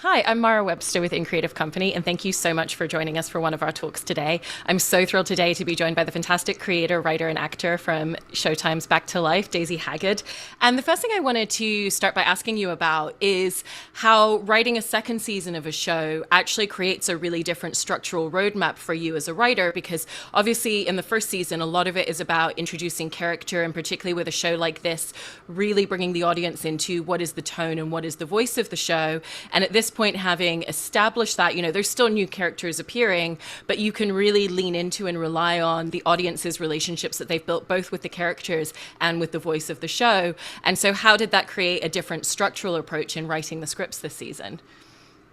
Hi, I'm Mara Webster with In Creative Company, and thank you so much for joining us for one of our talks today. I'm so thrilled today to be joined by the fantastic creator, writer, and actor from Showtime's Back to Life, Daisy Haggard. And the first thing I wanted to start by asking you about is how writing a second season of a show actually creates a really different structural roadmap for you as a writer, because obviously in the first season, a lot of it is about introducing character, and particularly with a show like this, really bringing the audience into what is the tone and what is the voice of the show. And at this point, having established that, there's still new characters appearing, but you can really lean into and rely on the audience's relationships that they've built both with the characters and with the voice of the show. And so how did that create a different structural approach in writing the scripts this season?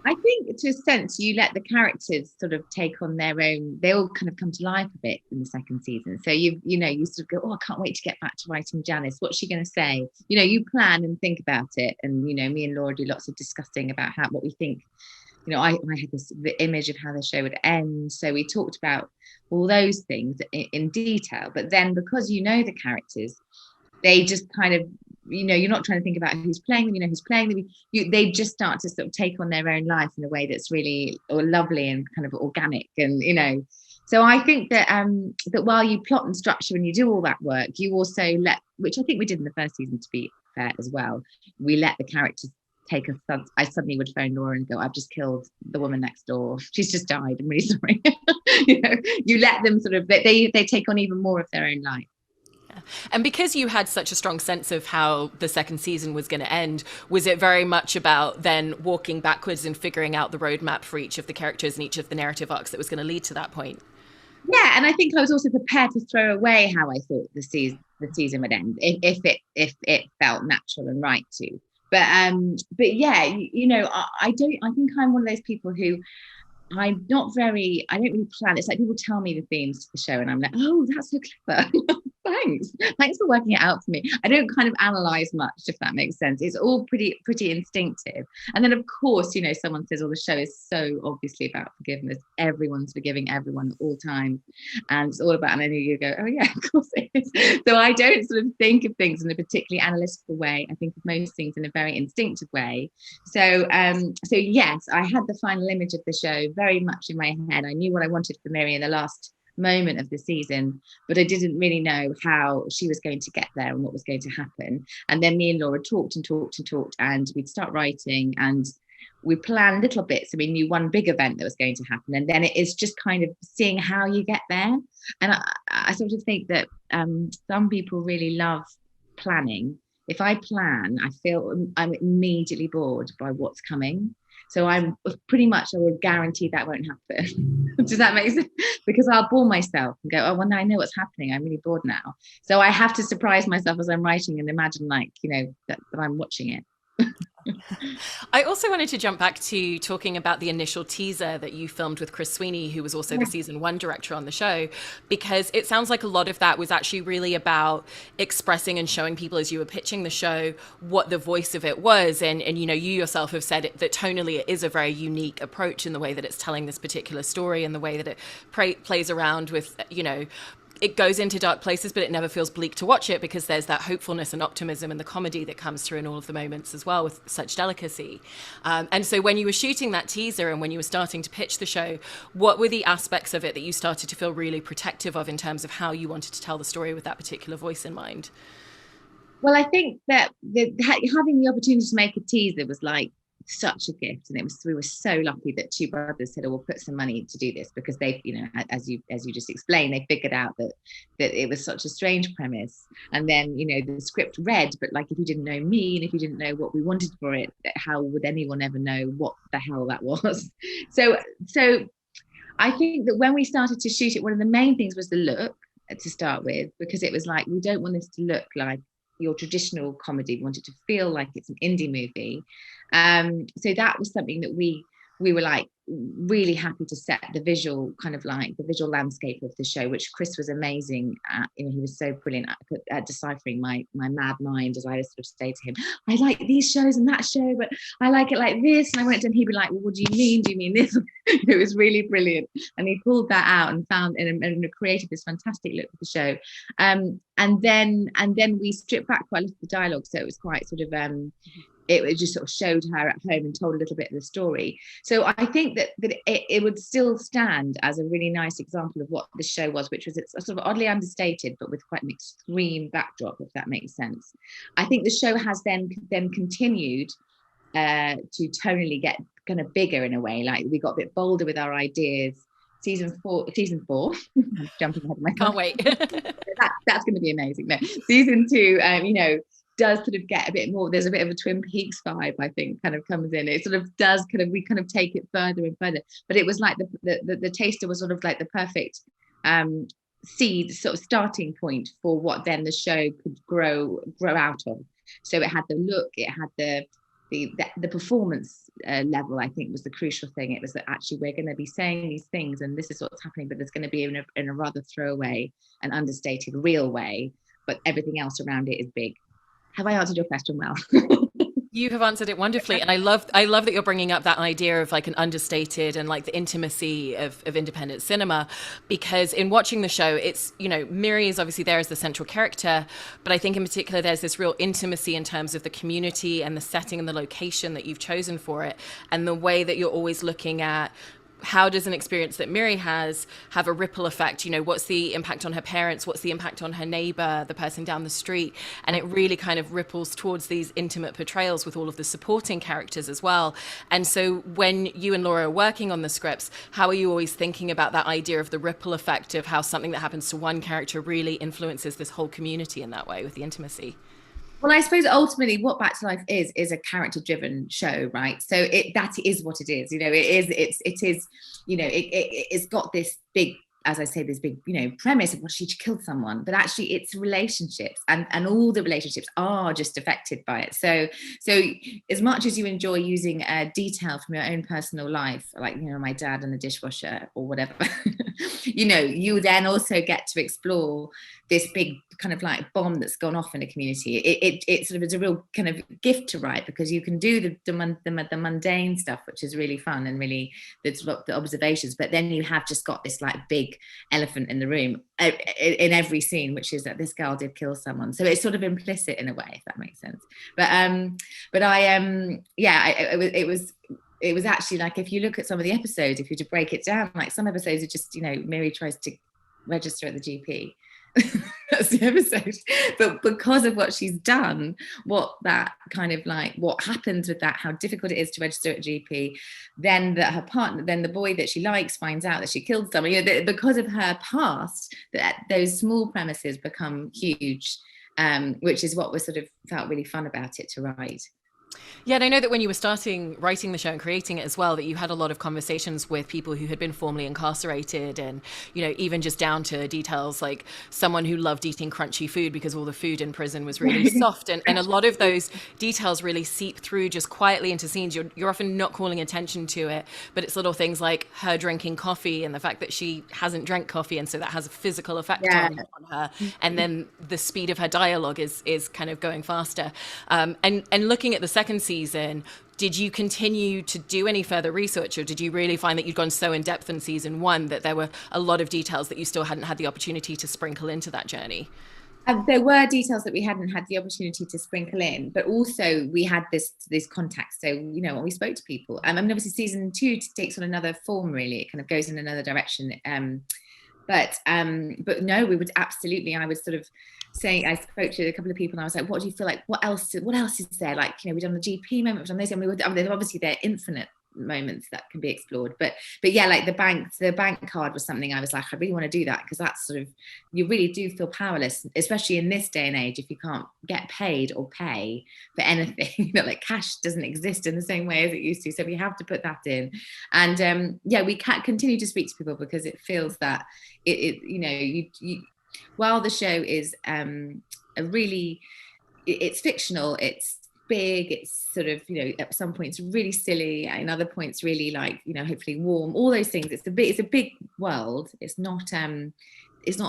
I think to a sense you let the characters sort of take on their own, they all kind of come to life a bit in the second season. So you sort of go, oh, I can't wait to get back to writing Janice. What's she going to say? You plan and think about it. And, me and Laura do lots of discussing about what we think. I had the image of how the show would end. So we talked about all those things in detail. But then because the characters, they just kind of, you're not trying to think about who's playing them, who's playing them. They just start to sort of take on their own life in a way that's really lovely and kind of organic. And, so I think that that while you plot and structure and you do all that work, you also which I think we did in the first season, to be fair as well, we let the characters take I suddenly would phone Laura and go, I've just killed the woman next door. She's just died. I'm really sorry. You let them sort of, they take on even more of their own life. And because you had such a strong sense of how the second season was going to end, was it very much about then walking backwards and figuring out the roadmap for each of the characters and each of the narrative arcs that was going to lead to that point? Yeah, and I think I was also prepared to throw away how I thought the season would end if it felt natural and right to. But yeah, I think I'm one of those people who I don't really plan. It's like people tell me the themes to the show and I'm like, oh, that's so clever. Thanks for working it out for me. I don't kind of analyze much, if that makes sense. It's all pretty instinctive. And then of course, someone says, oh, the show is so obviously about forgiveness. Everyone's forgiving everyone at all times. And it's all about, and then you go, oh yeah, of course it is. So I don't sort of think of things in a particularly analytical way. I think of most things in a very instinctive way. So yes, I had the final image of the show very much in my head. I knew what I wanted for Miri in the last moment of the season, but I didn't really know how she was going to get there and what was going to happen. And then me and Laura talked, and we'd start writing, and we planned little bits, so we knew one big event that was going to happen, and then it is just kind of seeing how you get there. And I sort of think that some people really love planning. If I plan, I feel I'm immediately bored by what's coming. So I will guarantee that won't happen. Does that make sense? Because I'll bore myself and go, oh, well, now I know what's happening. I'm really bored now. So I have to surprise myself as I'm writing and imagine that I'm watching it. I also wanted to jump back to talking about the initial teaser that you filmed with Chris Sweeney, who was also the season 1 director on the show, because it sounds like a lot of that was actually really about expressing and showing people as you were pitching the show what the voice of it was. And you yourself have said that tonally it is a very unique approach in the way that it's telling this particular story and the way that it plays around with, it goes into dark places, but it never feels bleak to watch it because there's that hopefulness and optimism and the comedy that comes through in all of the moments as well with such delicacy. And so when you were shooting that teaser and when you were starting to pitch the show, what were the aspects of it that you started to feel really protective of in terms of how you wanted to tell the story with that particular voice in mind? Well, I think that having the opportunity to make a teaser was like such a gift, and we were so lucky that two brothers said, oh, we'll put some money to do this, because they, as you just explained, they figured out that it was such a strange premise. And then the script read, but like, if you didn't know me and if you didn't know what we wanted for it, how would anyone ever know what the hell that was? So I think that when we started to shoot it, one of the main things was the look to start with, because it was like, we don't want this to look like your traditional comedy. We want it to feel like it's an indie movie. So that was something that we were like really happy to set the visual landscape of the show, which Chris was amazing at. He was so brilliant at deciphering my mad mind, as I sort of say to him, I like these shows and that show, but I like it like this. And I went to him, he'd be like, well, what do you mean? Do you mean this? It was really brilliant. And he pulled that out and found and created this fantastic look for the show. And then we stripped back quite a lot of the dialogue, so it was quite sort of it just sort of showed her at home and told a little bit of the story. So I think that it would still stand as a really nice example of what the show was, which was it's sort of oddly understated, but with quite an extreme backdrop, if that makes sense. I think the show has then continued to tonally get kind of bigger in a way. Like we got a bit bolder with our ideas. Season four, I'm jumping ahead of my Can't wait. that's going to be amazing. No, season two, you know, does sort of get a bit more, there's a bit of a Twin Peaks vibe, I think, kind of comes in. It sort of does kind of, we kind of take it further and further. But it was like the taster was sort of like the perfect seed, sort of starting point for what then the show could grow out of. So it had the look, it had the performance level, I think, was the crucial thing. It was that actually we're going to be saying these things and this is what's happening, but there's going to be in a rather throwaway and understated real way, but everything else around it is big. Have I answered your question well? You have answered it wonderfully, and I love that you're bringing up that idea of like an understated and like the intimacy of independent cinema, because in watching the show, it's, you know, Miri is obviously there as the central character, but I think in particular there's this real intimacy in terms of the community and the setting and the location that you've chosen for it, and the way that you're always looking at how does an experience that Miri has have a ripple effect? You know, what's the impact on her parents? What's the impact on her neighbor, the person down the street? And it really kind of ripples towards these intimate portrayals with all of the supporting characters as well. And so when you and Laura are working on the scripts, how are you always thinking about that idea of the ripple effect of how something that happens to one character really influences this whole community in that way with the intimacy? Well, I suppose ultimately what Back to Life is a character-driven show, right? So that is what it is. You know, it is. You know, it's got this big, as I say, this big, you know, premise of, well, she killed someone, but actually it's relationships, and all the relationships are just affected by it. So as much as you enjoy using detail from your own personal life, like, you know, my dad and the dishwasher or whatever, you know, you then also get to explore this big kind of like bomb that's gone off in a community. It sort of is a real kind of gift to write, because you can do the mundane stuff, which is really fun and really the observations, but then you have just got this like big elephant in the room in every scene, which is that this girl did kill someone. So it's sort of implicit in a way, if that makes sense. But it was actually like, if you look at some of the episodes, if you were to break it down, like some episodes are just, you know, Miri tries to register at the GP. That's the episode. But because of what she's done, what that kind of like, what happens with that, how difficult it is to register at GP, then that her partner, then the boy that she likes finds out that she killed someone, you know, because of her past, that those small premises become huge, which is what was sort of felt really fun about it to write. Yeah, and I know that when you were writing the show and creating it as well, that you had a lot of conversations with people who had been formerly incarcerated, and, you know, even just down to details like someone who loved eating crunchy food because all the food in prison was really soft. And a lot of those details really seep through just quietly into scenes. You're often not calling attention to it, but it's little things like her drinking coffee and the fact that she hasn't drank coffee, and so that has a physical effect on her. And then the speed of her dialogue is kind of going faster. And looking at the second season, did you continue to do any further research, or did you really find that you'd gone so in depth in season one that there were a lot of details that you still hadn't had the opportunity to sprinkle into that journey? There were details that we hadn't had the opportunity to sprinkle in, but also we had this context. So, you know, when we spoke to people, I mean, obviously season two takes on another form, really. It kind of goes in another direction. But no, we would absolutely, I was sort of saying, I spoke to a couple of people and I was like, what do you feel like, what else is there? Like, you know, we've done the GP moment, we've done this, and obviously they're infinite moments that can be explored, but yeah, like the bank card was something I was like, I really want to do that, because that's sort of, you really do feel powerless, especially in this day and age, if you can't get paid or pay for anything. You know, like cash doesn't exist in the same way as it used to, so we have to put that in. And yeah, we can't continue to speak to people, because it feels that it you know, you while the show is it's fictional, it's big, it's sort of, you know, at some points really silly, in other points really, like, you know, hopefully warm, all those things. It's a big world. It's not an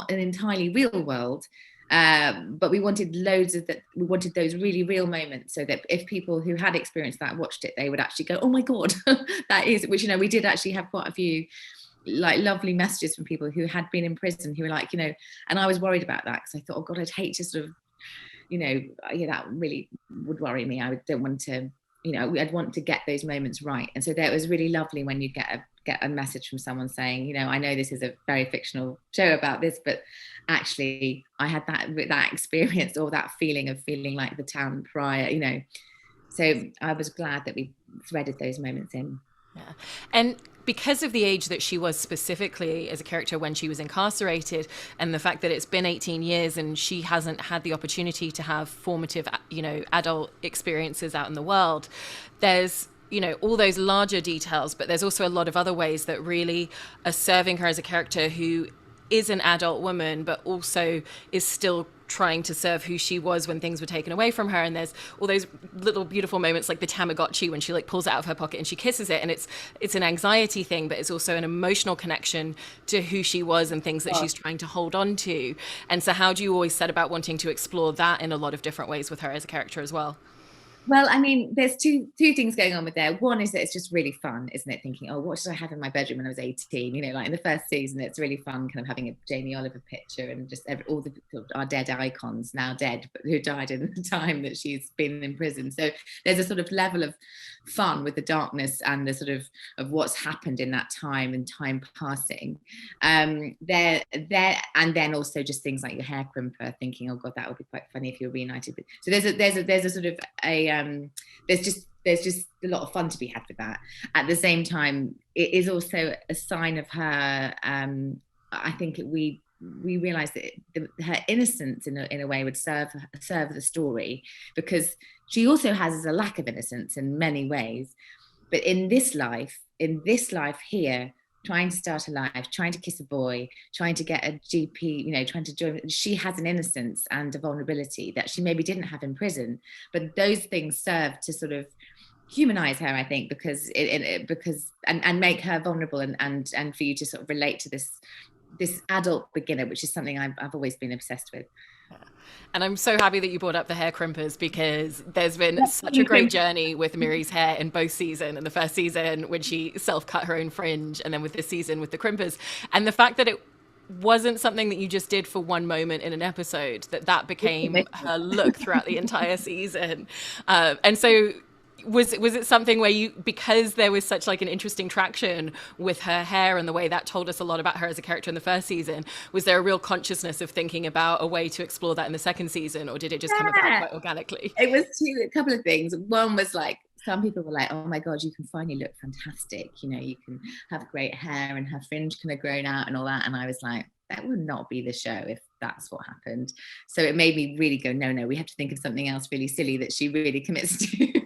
entirely real world, but we wanted loads of that. We wanted those really real moments, so that if people who had experienced that watched it, they would actually go, oh my god, that is, which, you know, we did actually have quite a few like lovely messages from people who had been in prison, who were like, you know, and I was worried about that, because I thought, oh god, I'd hate to sort of yeah, that really would worry me. I don't want to, I'd want to get those moments right. And so that was really lovely when you get a message from someone saying, I know this is a very fictional show about this, but actually I had that experience, or that feeling of feeling like the town prior, so I was glad that we threaded those moments in. Yeah. And because of the age that she was specifically as a character when she was incarcerated, and the fact that it's been 18 years and she hasn't had the opportunity to have formative, adult experiences out in the world, there's, all those larger details, but there's also a lot of other ways that really are serving her as a character who is an adult woman, but also is still trying to serve who she was when things were taken away from her. And there's all those little beautiful moments like the Tamagotchi when she like pulls it out of her pocket and she kisses it, and it's an anxiety thing, but it's also an emotional connection to who she was and things that she's trying to hold on to. And so how do you always set about wanting to explore that in a lot of different ways with her as a character as well? Well, I mean, there's two things going on with there. One is that it's just really fun, isn't it? Thinking, oh, what should I have in my bedroom when I was 18? Like in the first season, it's really fun kind of having a Jamie Oliver picture and just all our dead icons, now dead, but who died in the time that she's been in prison. So there's a sort of level of fun with the darkness and the sort of what's happened in that time and time passing. There, and then also just things like your hair crimper, thinking, oh God, that would be quite funny if you were reunited. So there's a sort of there's just a lot of fun to be had with that. At the same time, it is also a sign of her. I think we realised that her innocence in a way would serve the story, because she also has a lack of innocence in many ways. But in this life here, trying to start a life, trying to kiss a boy, trying to get a GP, trying to join, she has an innocence and a vulnerability that she maybe didn't have in prison. But those things serve to sort of humanize her, I think, because and make her vulnerable, and for you to sort of relate to this adult beginner, which is something I've always been obsessed with. And I'm so happy that you brought up the hair crimpers, because there's been such a great journey with Miri's hair in both seasons. In the first season when she self-cut her own fringe, and then with this season with the crimpers. And the fact that it wasn't something that you just did for one moment in an episode, that became her look throughout the entire season. And so was it something where you, because there was such like an interesting traction with her hair and the way that told us a lot about her as a character in the first season, was there a real consciousness of thinking about a way to explore that in the second season, or did it just come about quite organically? It was a couple of things. One was like, some people were like, oh my God, you can finally look fantastic. You can have great hair and her fringe kind of grown out and all that. And I was like, that would not be the show if that's what happened. So it made me really go, no, we have to think of something else really silly that she really commits to.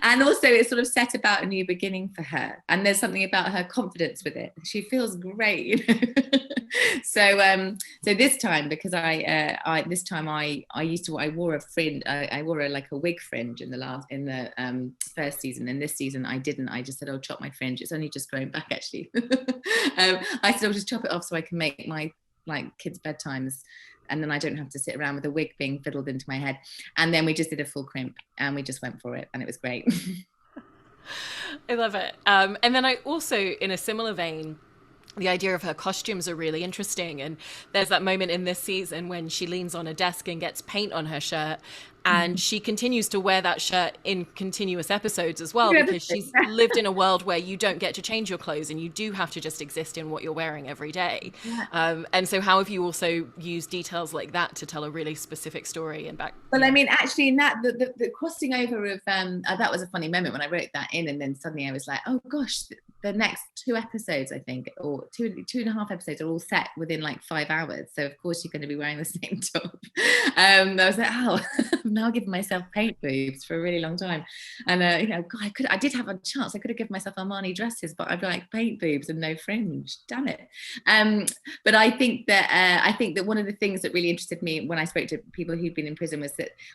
And also it sort of set about a new beginning for her. And there's something about her confidence with it. She feels great. So this time, because I wore a fringe, I wore like a wig fringe in the first season, and this season I didn't. I just said, I'll chop my fringe. It's only just growing back actually. I said I'll just chop it off so I can make my kids' bedtimes, and then I don't have to sit around with a wig being fiddled into my head. And then we just did a full crimp, and we just went for it, and it was great. I love it. And then I also, in a similar vein, the idea of her costumes are really interesting. And there's that moment in this season when she leans on a desk and gets paint on her shirt, and she continues to wear that shirt in continuous episodes as well, because she's lived in a world where you don't get to change your clothes and you do have to just exist in what you're wearing every day. And so how have you also used details like that to tell a really specific story and back? Well, I mean, actually in that, the crossing over of, that was a funny moment when I wrote that in, and then suddenly I was like, oh gosh, the next 2 episodes, I think, or two and a half episodes are all set within like 5 hours. So of course you're going to be wearing the same top. I was like, oh, I'm now giving myself paint boobs for a really long time. And God, I did have a chance. I could have given myself Armani dresses, but I'd be like paint boobs and no fringe. Damn it. But I think that one of the things that really interested me when I spoke to people who'd been in prison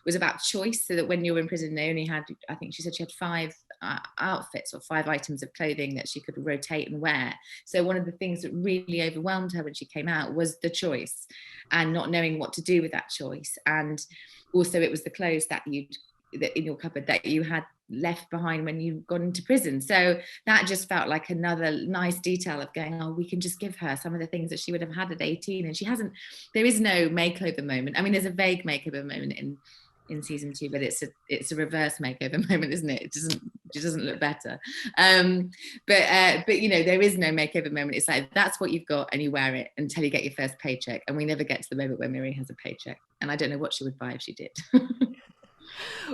was about choice. So that when you were in prison, they only had, I think she said she had 5 outfits or 5 items of clothing that she could rotate and wear. So one of the things that really overwhelmed her when she came out was the choice and not knowing what to do with that choice. And also it was the clothes that in your cupboard that you had left behind when you got into prison. So that just felt like another nice detail of going, oh, we can just give her some of the things that she would have had at 18, and she hasn't. There is no makeover moment. I mean, there's a vague makeover moment in season 2, but it's a reverse makeover moment, isn't it? It doesn't look better. But you know, there is no makeover moment. It's like, that's what you've got and you wear it until you get your first paycheck. And we never get to the moment where Miri has a paycheck. And I don't know what she would buy if she did.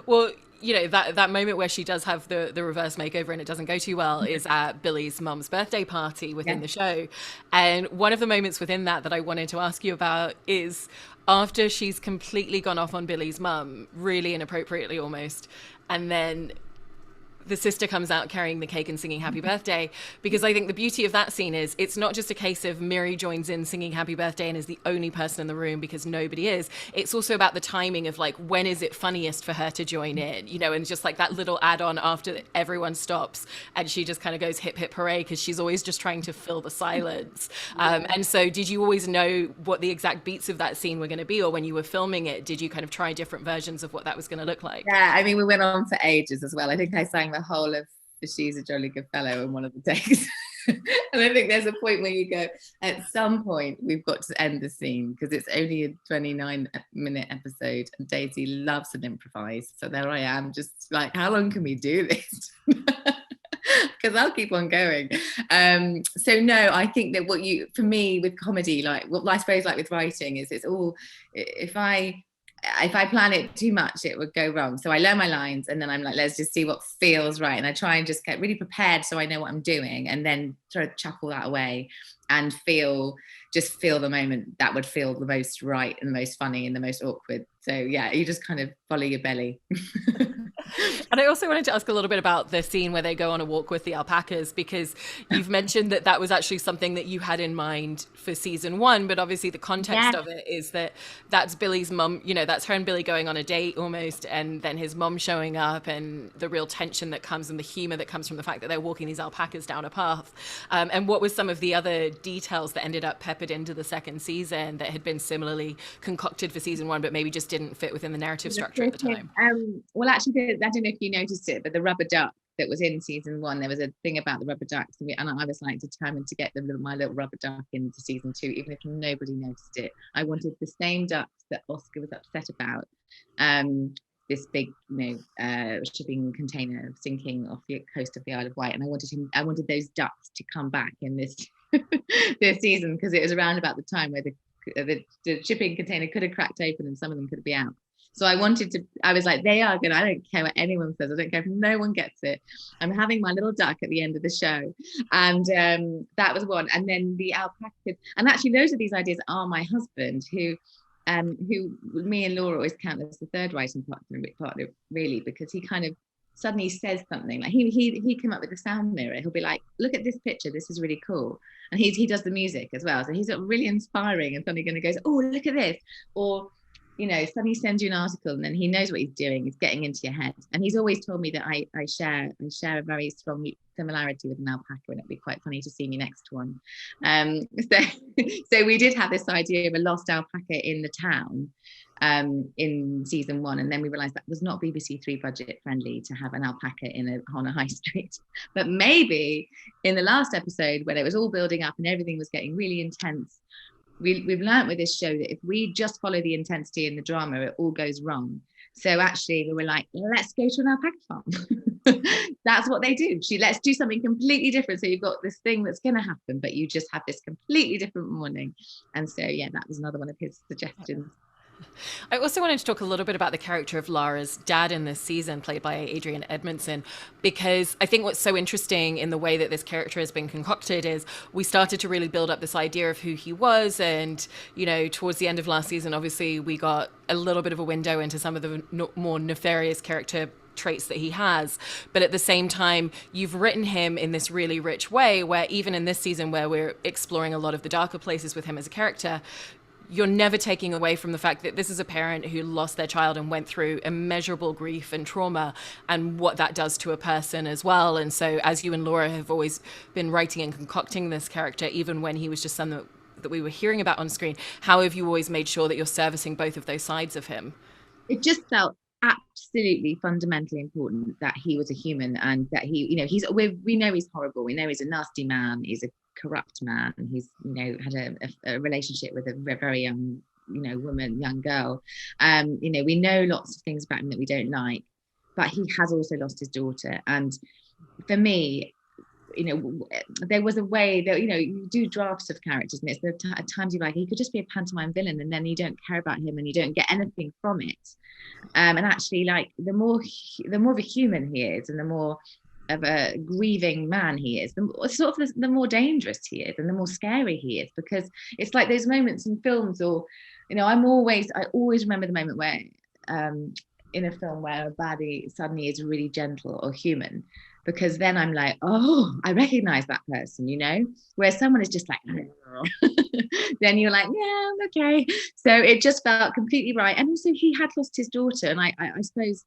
Well, you know, that moment where she does have the reverse makeover and it doesn't go too well is at Billy's mum's birthday party within the show. And one of the moments within that I wanted to ask you about is after she's completely gone off on Billy's mum, really inappropriately almost, and then the sister comes out carrying the cake and singing happy birthday, because I think the beauty of that scene is it's not just a case of Miri joins in singing happy birthday and is the only person in the room because nobody is. It's also about the timing of like, when is it funniest for her to join in, you know, and just like that little add-on after everyone stops and she just kind of goes hip hip hooray, because she's always just trying to fill the silence. And so did you always know what the exact beats of that scene were going to be, or when you were filming it, did you kind of try different versions of what that was going to look like? Yeah, I mean, we went on for ages as well. I think I sang the whole of She's a Jolly Good Fellow in one of the takes. And I think there's a point where you go, at some point we've got to end the scene, because it's only a 29-minute episode and Daisy loves an improvise. So there I am, just like, how long can we do this? Because I'll keep on going. So no, I think that for me with comedy, like what I suppose like with writing is, it's all, if I plan it too much, it would go wrong. So I learn my lines and then I'm like, let's just see what feels right. And I try and just get really prepared so I know what I'm doing, and then try to chuck all that away and feel the moment that would feel the most right and the most funny and the most awkward. So yeah, you just kind of follow your belly. And I also wanted to ask a little bit about the scene where they go on a walk with the alpacas, because you've mentioned that was actually something that you had in mind for season 1, but obviously the context of it is that's Billy's mum, you know, that's her and Billy going on a date almost, and then his mum showing up, and the real tension that comes and the humor that comes from the fact that they're walking these alpacas down a path. And what was some of the other details that ended up peppered into the second season that had been similarly concocted for season 1, but maybe just didn't fit within the narrative structure at the time? Well, actually, I don't know if you noticed it, but the rubber duck that was in season 1, there was a thing about the rubber ducks, and I was like determined to get my little rubber duck into season 2, even if nobody noticed it. I wanted the same ducks that Oscar was upset about. This big, shipping container sinking off the coast of the Isle of Wight, and I wanted those ducks to come back in this this season, because it was around about the time where the shipping container could have cracked open and some of them could be out. So I was like, they are good. I don't care what anyone says. I don't care if no one gets it. I'm having my little duck at the end of the show. And that was one. And then the alpacas. And actually, those of these ideas are my husband, who me and Laura always count as the third writing partner, really, because he kind of suddenly says something. Like he came up with the sound mirror. He'll be like, look at this picture. This is really cool. And he does the music as well. So he's really inspiring, and suddenly going to go, oh, look at this. Or, suddenly sends you an article, and then he knows what he's doing. He's getting into your head. And he's always told me that I share a very strong similarity with an alpaca, and it'd be quite funny to see me next to one. So we did have this idea of a lost alpaca in the town in season 1, and then we realized that was not BBC 3 budget friendly to have an alpaca on a high street. But maybe in the last episode, when it was all building up and everything was getting really intense, we've learned with this show that if we just follow the intensity in the drama, it all goes wrong. So actually we were like, let's go to an alpaca farm. That's what they do. Let's do something completely different. So you've got this thing that's going to happen, but you just have this completely different morning. And so, yeah, that was another one of his suggestions. I also wanted to talk a little bit about the character of Lara's dad in this season, played by Adrian Edmondson, because I think what's so interesting in the way that this character has been concocted is we started to really build up this idea of who he was. And, towards the end of last season, obviously, we got a little bit of a window into some of the more nefarious character traits that he has. But at the same time, you've written him in this really rich way where even in this season where we're exploring a lot of the darker places with him as a character, you're never taking away from the fact that this is a parent who lost their child and went through immeasurable grief and trauma, and what that does to a person as well. And so as you and Laura have always been writing and concocting this character, even when he was just someone that we were hearing about on screen, how have you always made sure that you're servicing both of those sides of him? It just felt absolutely fundamentally important that he was a human, and that he, you know, we know he's horrible. We know he's a nasty man. He's a corrupt man. He's, you know, had a relationship with a very young, you know, young girl. You know, we know lots of things about him that we don't like, but he has also lost his daughter. And for me, you know, there was a way that, you know, you do drafts of characters, and it's at times you're like, he could just be a pantomime villain, and then you don't care about him and you don't get anything from it. And actually, like, the more of a human he is, and the more of a grieving man he is, the more dangerous he is, and the more scary he is, because it's like those moments in films, or, you know, I always remember the moment where in a film where a baddie suddenly is really gentle or human, because then I'm like, oh, I recognize that person, you know, where someone is just like, then you're like, yeah, okay. So it just felt completely right. And also, he had lost his daughter, and I suppose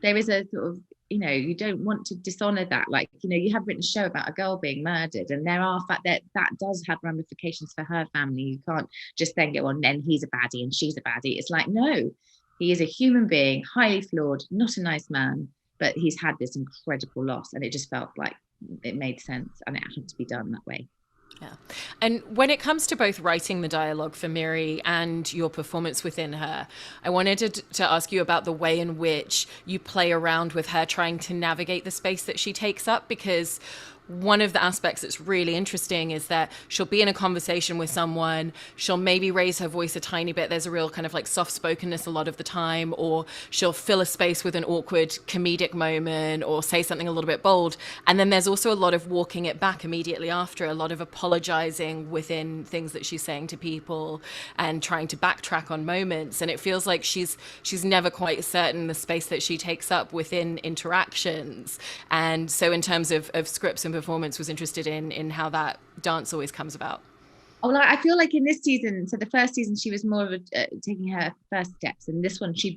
there is a sort of, you know, you don't want to dishonor that. Like, you know, you have written a show about a girl being murdered, and there are fact that does have ramifications for her family. You can't just then go on, then he's a baddie and she's a baddie. It's like, no, he is a human being, highly flawed, not a nice man, but he's had this incredible loss, and it just felt like it made sense, and it had to be done that way. Yeah. And when it comes to both writing the dialogue for Miri and your performance within her, I wanted to ask you about the way in which you play around with her trying to navigate the space that she takes up, because one of the aspects that's really interesting is that she'll be in a conversation with someone, she'll maybe raise her voice a tiny bit, there's a real kind of like soft-spokenness a lot of the time, or she'll fill a space with an awkward comedic moment or say something a little bit bold, and then there's also a lot of walking it back immediately after, a lot of apologizing within things that she's saying to people and trying to backtrack on moments, and it feels like she's never quite certain the space that she takes up within interactions. And so in terms of scripts and performance, was interested in how that dance always comes about. Oh, I feel like in this season, so the first season she was more of a taking her first steps, and this one she's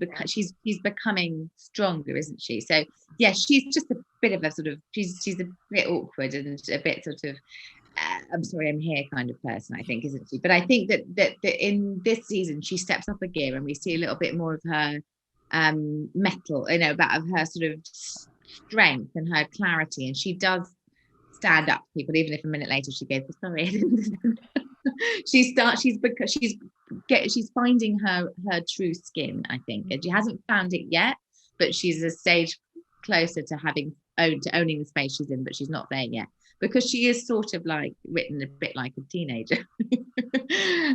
becoming stronger, isn't she? So yeah, she's just a bit of a sort of she's a bit awkward and a bit sort of I'm sorry, I'm here kind of person, I think, isn't she? But I think that in this season she steps up a gear, and we see a little bit more of her mettle, you know, about of her sort of strength and her clarity, and she does stand up to people, even if a minute later she goes, sorry, I didn't. She's finding her true skin, I think, and she hasn't found it yet, but she's a stage closer to owning the space she's in, but she's not there yet, because she is sort of like written a bit like a teenager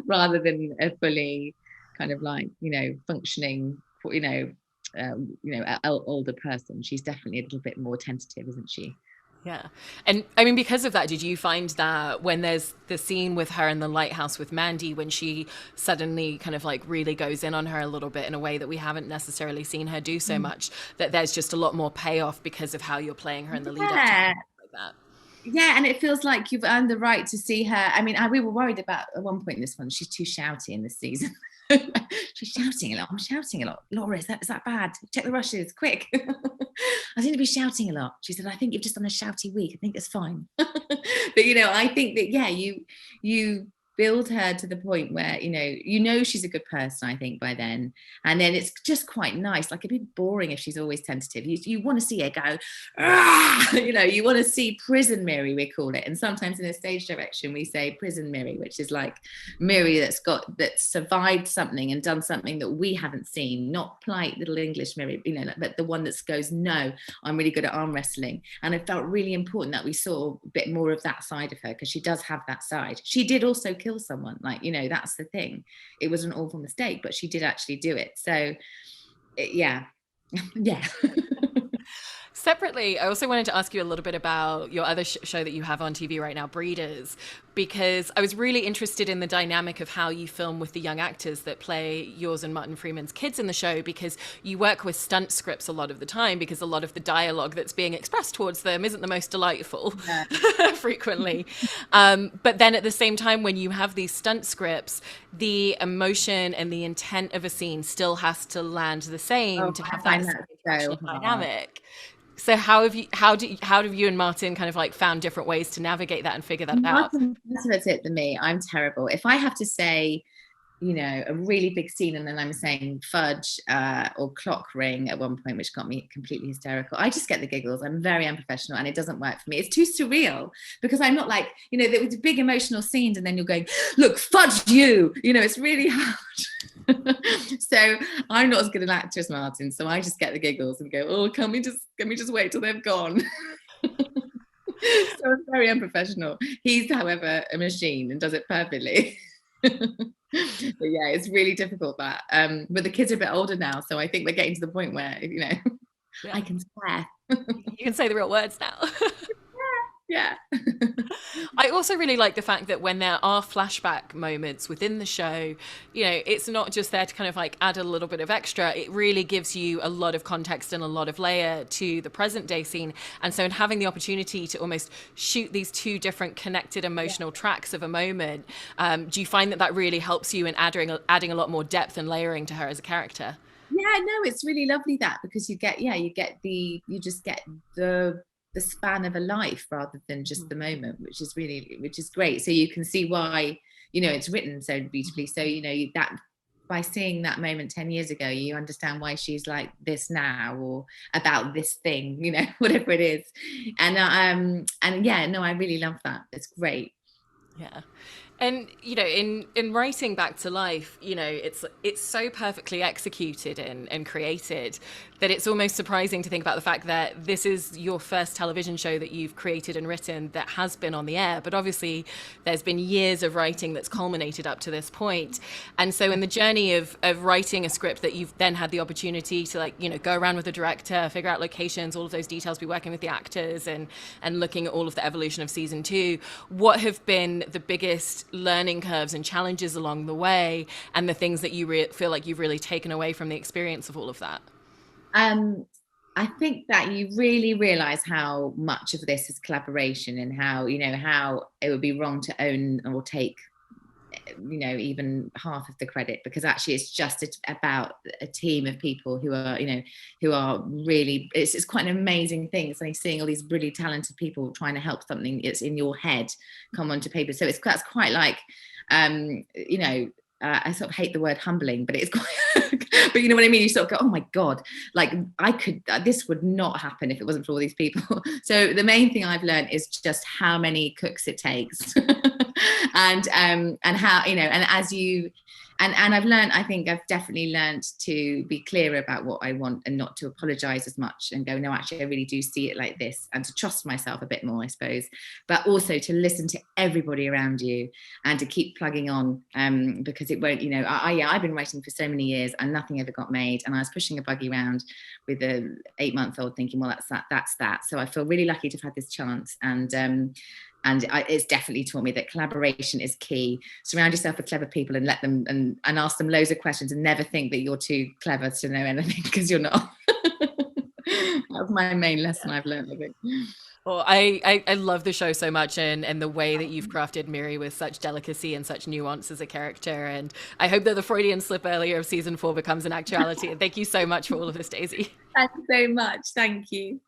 rather than a fully kind of like, you know, functioning, you know, older person. She's definitely a little bit more tentative, isn't she? Yeah. And I mean, because of that, did you find that when there's the scene with her in the lighthouse with Mandy, when she suddenly kind of like really goes in on her a little bit in a way that we haven't necessarily seen her do so much, that there's just a lot more payoff because of how you're playing her in the lead up to like that? Yeah, and it feels like you've earned the right to see her. I mean, we were worried about at one point in this one, she's too shouty in this season. She's shouting a lot. I'm shouting a lot. Laura, is that bad? Check the rushes, quick. I seem to be shouting a lot. She said, I think you've just done a shouty week. I think it's fine. But, you know, I think that, yeah, you build her to the point where, you know she's a good person, I think, by then. And then it's just quite nice. Like, it'd be boring if she's always tentative. You want to see her go, you know, you want to see prison Miri, we call it. And sometimes in a stage direction, we say prison Miri, which is like Miri that's survived something and done something that we haven't seen, not polite little English Miri, you know, but the one that goes, no, I'm really good at arm wrestling. And it felt really important that we saw a bit more of that side of her, because she does have that side. She did also kill someone, like, you know, that's the thing. It was an awful mistake, but she did actually do it. So yeah. Yeah. Separately, I also wanted to ask you a little bit about your other show that you have on TV right now, Breeders, because I was really interested in the dynamic of how you film with the young actors that play yours and Martin Freeman's kids in the show, because you work with stunt scripts a lot of the time, because a lot of the dialogue that's being expressed towards them isn't the most delightful, frequently. But then at the same time, when you have these stunt scripts, the emotion and the intent of a scene still has to land the same to have that so dynamic. So how have you and Martin kind of like found different ways to navigate that and figure that out? Martin's better at it than me. I'm terrible. If I have to say, you know, a really big scene, and then I'm saying fudge or clock ring at one point, which got me completely hysterical. I just get the giggles. I'm very unprofessional, and it doesn't work for me. It's too surreal, because I'm not like, you know, there was big emotional scenes, and then you're going, look, fudge you. You know, it's really hard. So I'm not as good an actor as Martin. So I just get the giggles and go, oh, can we just wait till they've gone? So I'm very unprofessional. He's, however, a machine and does it perfectly. But yeah, it's really difficult that. But the kids are a bit older now, so I think we're getting to the point where, you know, yeah. I can swear. You can say the real words now. Yeah. I also really like the fact that when there are flashback moments within the show, you know, it's not just there to kind of like add a little bit of extra. It really gives you a lot of context and a lot of layer to the present day scene. And so in having the opportunity to almost shoot these two different connected emotional tracks of a moment, do you find that really helps you in adding a lot more depth and layering to her as a character? Yeah, no, it's really lovely that, because you just get the span of a life rather than just the moment, which is great. So you can see why, you know, it's written so beautifully. So, you know, that by seeing that moment 10 years ago, you understand why she's like this now, or about this thing, you know, whatever it is. And yeah, no, I really love that. It's great. Yeah. And, you know, in writing Back to Life, you know, it's so perfectly executed and created that it's almost surprising to think about the fact that this is your first television show that you've created and written that has been on the air. But obviously there's been years of writing that's culminated up to this point. And so in the journey of writing a script that you've then had the opportunity to, like, you know, go around with the director, figure out locations, all of those details, be working with the actors and looking at all of the evolution of season 2, what have been the biggest learning curves and challenges along the way, and the things that you feel like you've really taken away from the experience of all of that? I think that you really realize how much of this is collaboration, and how, you know, how it would be wrong to own or take, you know, even half of the credit, because actually it's just about a team of people who are, you know, who are really, it's quite an amazing thing. It's like seeing all these really talented people trying to help something that's in your head come onto paper. So that's quite like, you know, I sort of hate the word humbling, but it's quite, but you know what I mean? You sort of go, oh my God, like this would not happen if it wasn't for all these people. So the main thing I've learned is just how many cooks it takes. And how, you know, and as you, and I think I've definitely learned to be clear about what I want, and not to apologize as much and go, no, actually I really do see it like this, and to trust myself a bit more, I suppose, but also to listen to everybody around you and to keep plugging on, because it won't, you know, I've been writing for so many years and nothing ever got made, and I was pushing a buggy around with a 8-month-old thinking, well, that's that. So I feel really lucky to have had this chance, and it's definitely taught me that collaboration is key. Surround yourself with clever people and let them and ask them loads of questions, and never think that you're too clever to know anything, because you're not. That's my main lesson I've learned, I think. Well, I love the show so much, and the way that you've crafted Miri with such delicacy and such nuance as a character. And I hope that the Freudian slip earlier of season 4 becomes an actuality. And thank you so much for all of this, Daisy. Thanks so much. Thank you.